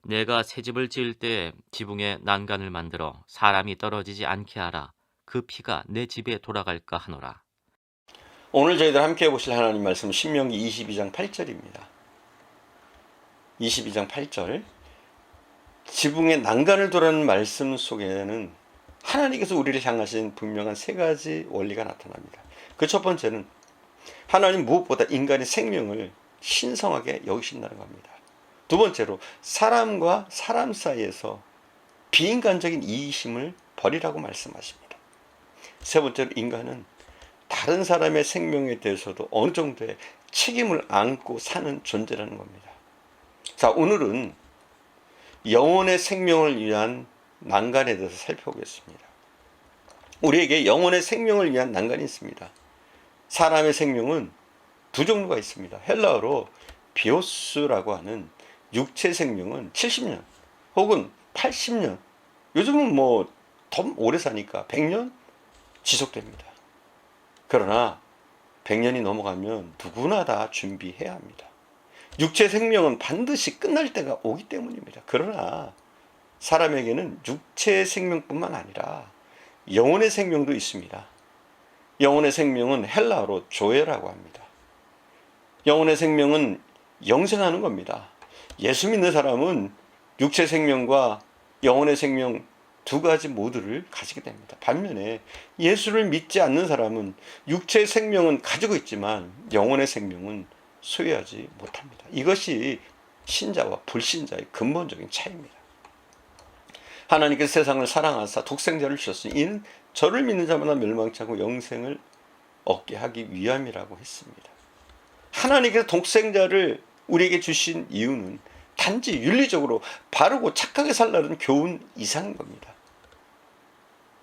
내가 새 집을 지을 때 지붕에 난간을 만들어 사람이 떨어지지 않게 하라. 그 피가 내 집에 돌아갈까 하노라. 오늘 저희들 함께 보실 하나님 말씀 신명기 22장 8절입니다. 22장 8절. 지붕에 난간을 두라는 말씀 속에는 하나님께서 우리를 향하신 분명한 세 가지 원리가 나타납니다. 그 첫 번째는 하나님 무엇보다 인간의 생명을 신성하게 여기신다는 겁니다. 두 번째로 사람과 사람 사이에서 비인간적인 이기심을 버리라고 말씀하십니다. 세 번째로 인간은 다른 사람의 생명에 대해서도 어느 정도의 책임을 안고 사는 존재라는 겁니다. 자, 오늘은 영혼의 생명을 위한 난간에 대해서 살펴보겠습니다. 우리에게 영혼의 생명을 위한 난간이 있습니다. 사람의 생명은 두 종류가 있습니다. 헬라어로 비오스라고 하는 육체 생명은 70년 혹은 80년, 요즘은 뭐 더 오래 사니까 100년 지속됩니다. 그러나 100년이 넘어가면 누구나 다 준비해야 합니다. 육체 생명은 반드시 끝날 때가 오기 때문입니다. 그러나 사람에게는 육체의 생명뿐만 아니라 영혼의 생명도 있습니다. 영혼의 생명은 헬라어로 조에라고 합니다. 영혼의 생명은 영생하는 겁니다. 예수 믿는 사람은 육체 생명과 영혼의 생명 두 가지 모두를 가지게 됩니다. 반면에 예수를 믿지 않는 사람은 육체의 생명은 가지고 있지만 영혼의 생명은 소유하지 못합니다. 이것이 신자와 불신자의 근본적인 차이입니다. 하나님께서 세상을 사랑하사 독생자를 주셨으니 이는 저를 믿는 자마다 멸망치 않고 영생을 얻게 하기 위함이라고 했습니다. 하나님께서 독생자를 우리에게 주신 이유는 단지 윤리적으로 바르고 착하게 살라는 교훈 이상인 겁니다.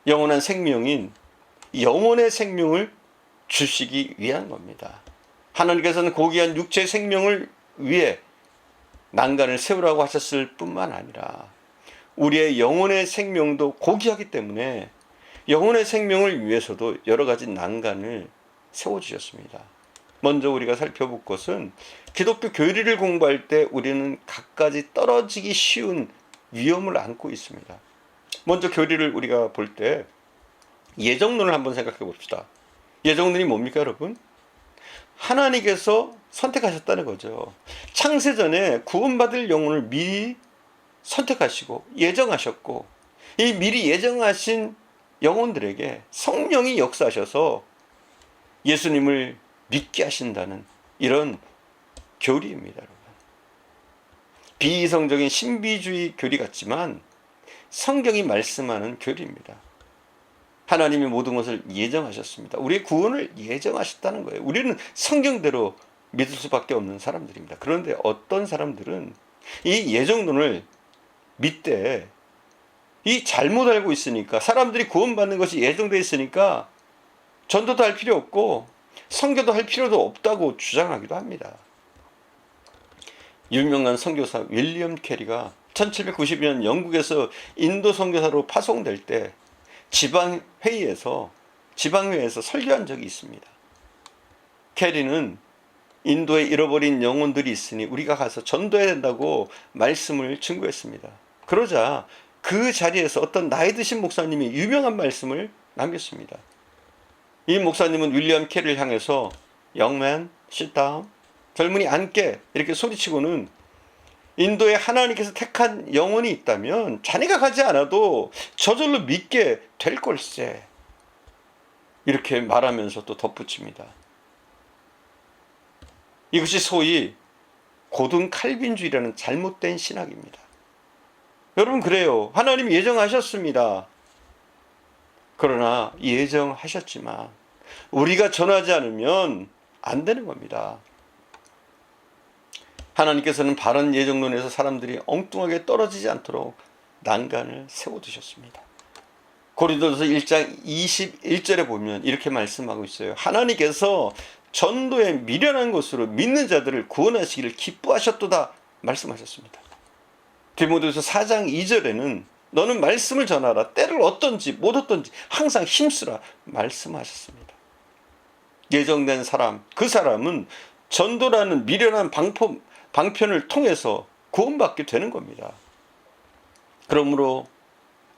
영원한 생명인 영혼의 생명을 주시기 위한 겁니다. 하나님께서는 고귀한 육체의 생명을 위해 난간을 세우라고 하셨을 뿐만 아니라 우리의 영혼의 생명도 고귀하기 때문에 영혼의 생명을 위해서도 여러 가지 난간을 세워주셨습니다. 먼저 우리가 살펴볼 것은 기독교 교리를 공부할 때 우리는 갖가지 떨어지기 쉬운 위험을 안고 있습니다. 먼저 교리를 우리가 볼 때 예정론을 한번 생각해 봅시다. 예정론이 뭡니까, 여러분? 하나님께서 선택하셨다는 거죠. 창세전에 구원받을 영혼을 미리 선택하시고 예정하셨고, 이 미리 예정하신 영혼들에게 성령이 역사하셔서 예수님을 믿게 하신다는 이런 교리입니다, 여러분. 비이성적인 신비주의 교리 같지만 성경이 말씀하는 교리입니다. 하나님이 모든 것을 예정하셨습니다. 우리의 구원을 예정하셨다는 거예요. 우리는 성경대로 믿을 수밖에 없는 사람들입니다. 그런데 어떤 사람들은 이 예정론을 믿되 이 잘못 알고 있으니까, 사람들이 구원받는 것이 예정되어 있으니까 전도도 할 필요 없고 선교도 할 필요도 없다고 주장하기도 합니다. 유명한 선교사 윌리엄 캐리가 1792년 영국에서 인도 선교사로 파송될 때 지방회의에서 설교한 적이 있습니다. 캐리는 인도에 잃어버린 영혼들이 있으니 우리가 가서 전도해야 된다고 말씀을 증거했습니다. 그러자 그 자리에서 어떤 나이 드신 목사님이 유명한 말씀을 남겼습니다. 이 목사님은 윌리엄 캐리를 향해서 Young man, sit down, 젊은이 앉게 이렇게 소리치고는 인도에 하나님께서 택한 영혼이 있다면 자네가 가지 않아도 저절로 믿게 될 걸세, 이렇게 말하면서 또 덧붙입니다. 이것이 소위 고등 칼빈주의라는 잘못된 신학입니다. 여러분, 그래요. 하나님이 예정하셨습니다. 그러나 예정하셨지만 우리가 전하지 않으면 안 되는 겁니다. 하나님께서는 바른 예정론에서 사람들이 엉뚱하게 떨어지지 않도록 난간을 세워두셨습니다. 고린도전서 1장 21절에 보면 이렇게 말씀하고 있어요. 하나님께서 전도에 미련한 것으로 믿는 자들을 구원하시기를 기뻐하셨도다 말씀하셨습니다. 디모데후서 4장 2절에는 너는 말씀을 전하라, 때를 어떤지 못 어떤지 항상 힘쓰라 말씀하셨습니다. 예정된 사람, 그 사람은 전도라는 미련한 방편을 통해서 구원받게 되는 겁니다. 그러므로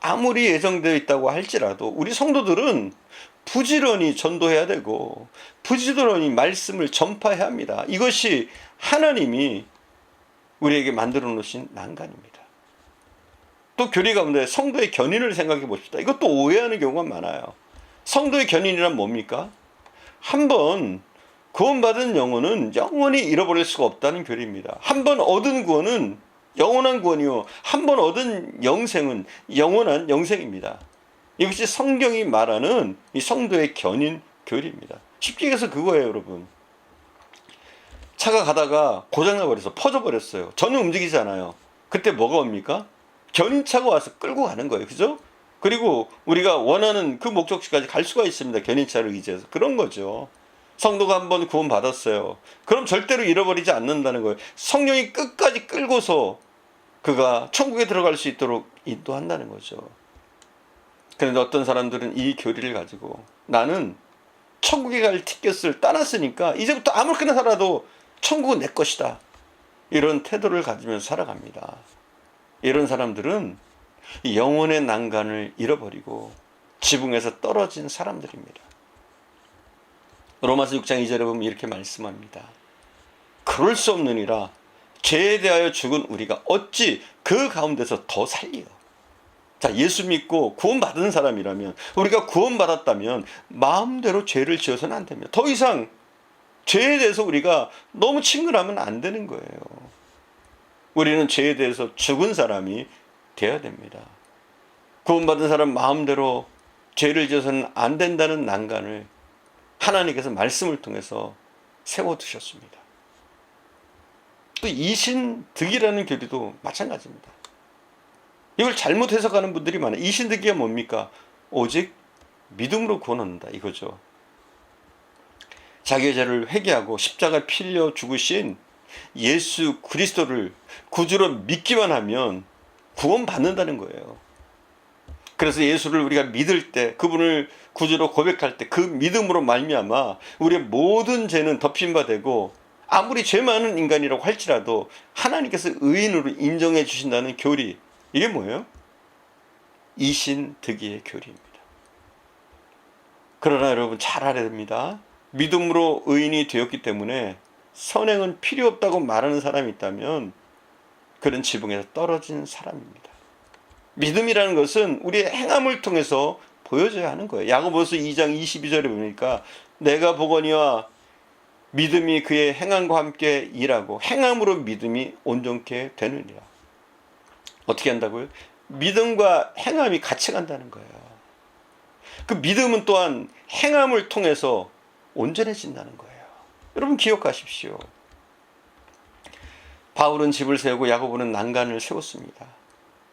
아무리 예정되어 있다고 할지라도 우리 성도들은 부지런히 전도해야 되고 부지런히 말씀을 전파해야 합니다. 이것이 하나님이 우리에게 만들어 놓으신 난간입니다. 또 교리 가운데 성도의 견인을 생각해 봅시다. 이것도 오해하는 경우가 많아요. 성도의 견인이란 뭡니까? 한번 구원받은 영혼은 영원히 잃어버릴 수가 없다는 교리입니다. 한번 얻은 구원은 영원한 구원이요, 한번 얻은 영생은 영원한 영생입니다. 이것이 성경이 말하는 이 성도의 견인 교리입니다. 쉽게 얘기해서 그거예요, 여러분. 차가 가다가 고장나버려서 퍼져버렸어요. 전혀 움직이지 않아요. 그때 뭐가 옵니까? 견인차가 와서 끌고 가는 거예요. 그죠? 그리고 우리가 원하는 그 목적지까지 갈 수가 있습니다. 견인차를 의지해서. 그런 거죠. 성도가 한번 구원 받았어요. 그럼 절대로 잃어버리지 않는다는 거예요. 성령이 끝까지 끌고서 그가 천국에 들어갈 수 있도록 인도한다는 거죠. 그런데 어떤 사람들은 이 교리를 가지고 나는 천국에 갈 티켓을 따놨으니까 이제부터 아무렇게나 살아도 천국은 내 것이다, 이런 태도를 가지면서 살아갑니다. 이런 사람들은 영혼의 난간을 잃어버리고 지붕에서 떨어진 사람들입니다. 로마서 6장 2절에 보면 이렇게 말씀합니다. 그럴 수 없느니라 죄에 대하여 죽은 우리가 어찌 그 가운데서 더 살리요. 자, 예수 믿고 구원받은 사람이라면, 우리가 구원받았다면 마음대로 죄를 지어서는 안 됩니다. 더 이상 죄에 대해서 우리가 너무 친근하면 안 되는 거예요. 우리는 죄에 대해서 죽은 사람이 되어야 됩니다. 구원받은 사람 마음대로 죄를 지어서는 안 된다는 난간을 하나님께서 말씀을 통해서 세워두셨습니다. 또 이신득이라는 교리도 마찬가지입니다. 이걸 잘못 해석하는 분들이 많아요. 이신득이가 뭡니까? 오직 믿음으로 구원 얻는다, 이거죠. 자기의 죄를 회개하고 십자가에 필려 죽으신 예수 그리스도를 구주로 믿기만 하면 구원받는다는 거예요. 그래서 예수를 우리가 믿을 때, 그분을 구주로 고백할 때 그 믿음으로 말미암아 우리의 모든 죄는 덮인 바 되고, 아무리 죄 많은 인간이라고 할지라도 하나님께서 의인으로 인정해 주신다는 교리, 이게 뭐예요? 이신득이의 교리입니다. 그러나 여러분 잘 알아야 됩니다. 믿음으로 의인이 되었기 때문에 선행은 필요 없다고 말하는 사람이 있다면 그런 지붕에서 떨어진 사람입니다. 믿음이라는 것은 우리의 행함을 통해서 보여져야 하는 거예요. 야고보서 2장 22절에 보니까 내가 보거니와 믿음이 그의 행함과 함께 일하고 행함으로 믿음이 온전케 되느니라. 어떻게 한다고요? 믿음과 행함이 같이 간다는 거예요. 그 믿음은 또한 행함을 통해서 온전해진다는 거예요. 여러분 기억하십시오. 바울은 집을 세우고 야고보는 난간을 세웠습니다.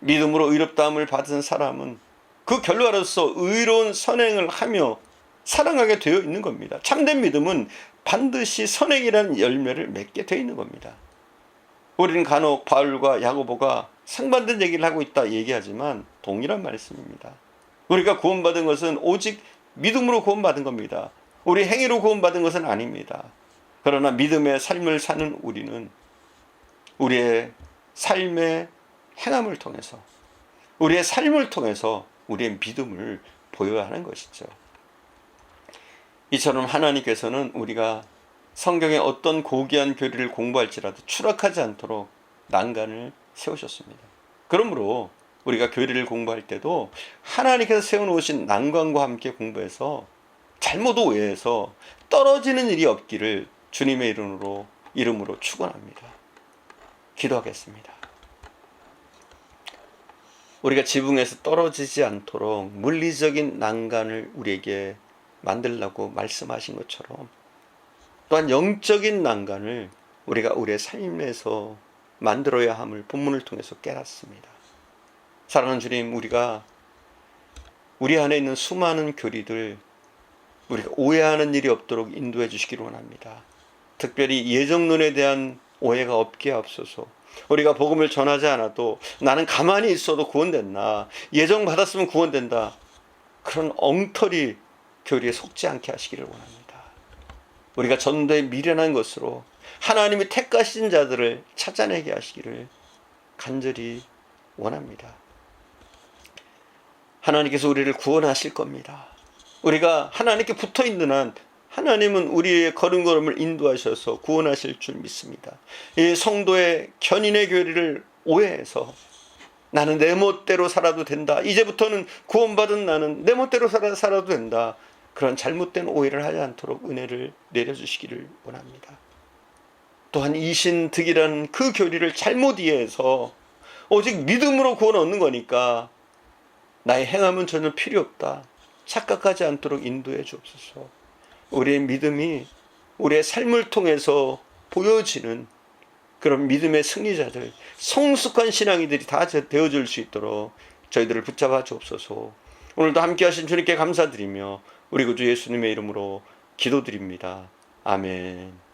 믿음으로 의롭다함을 받은 사람은 그 결과로서 의로운 선행을 하며 사랑하게 되어 있는 겁니다. 참된 믿음은 반드시 선행이라는 열매를 맺게 되어 있는 겁니다. 우리는 간혹 바울과 야고보가 상반된 얘기를 하고 있다 얘기하지만 동일한 말씀입니다. 우리가 구원받은 것은 오직 믿음으로 구원받은 겁니다. 우리 행위로 구원받은 것은 아닙니다. 그러나 믿음의 삶을 사는 우리는 우리의 삶의 행함을 통해서, 우리의 삶을 통해서 우리의 믿음을 보여야 하는 것이죠. 이처럼 하나님께서는 우리가 성경의 어떤 고귀한 교리를 공부할지라도 추락하지 않도록 난간을 세우셨습니다. 그러므로 우리가 교리를 공부할 때도 하나님께서 세워놓으신 난관과 함께 공부해서 잘못 오해해서 떨어지는 일이 없기를 주님의 이름으로 축원합니다. 기도하겠습니다. 우리가 지붕에서 떨어지지 않도록 물리적인 난간을 우리에게 만들라고 말씀하신 것처럼 또한 영적인 난간을 우리가 우리의 삶에서 만들어야 함을 본문을 통해서 깨닫습니다. 사랑하는 주님, 우리가 우리 안에 있는 수많은 교리들 우리가 오해하는 일이 없도록 인도해 주시기를 원합니다. 특별히 예정론에 대한 오해가 없게 하옵소서. 우리가 복음을 전하지 않아도 나는 가만히 있어도 구원된다, 예정 받았으면 구원된다, 그런 엉터리 교리에 속지 않게 하시기를 원합니다. 우리가 전도에 미련한 것으로 하나님이 택하신 자들을 찾아내게 하시기를 간절히 원합니다. 하나님께서 우리를 구원하실 겁니다. 우리가 하나님께 붙어 있는 한 하나님은 우리의 걸음걸음을 인도하셔서 구원하실 줄 믿습니다. 이 성도의 견인의 교리를 오해해서 나는 내 멋대로 살아도 된다. 이제부터는 구원받은 나는 내 멋대로 살아도 된다. 그런 잘못된 오해를 하지 않도록 은혜를 내려주시기를 원합니다. 또한 이신득이라는 그 교리를 잘못 이해해서 오직 믿음으로 구원 얻는 거니까 나의 행함은 전혀 필요 없다. 착각하지 않도록 인도해 주옵소서. 우리의 믿음이 우리의 삶을 통해서 보여지는 그런 믿음의 승리자들, 성숙한 신앙이들이 다 되어줄 수 있도록 저희들을 붙잡아 주옵소서. 오늘도 함께 하신 주님께 감사드리며 우리 구주 예수님의 이름으로 기도드립니다. 아멘.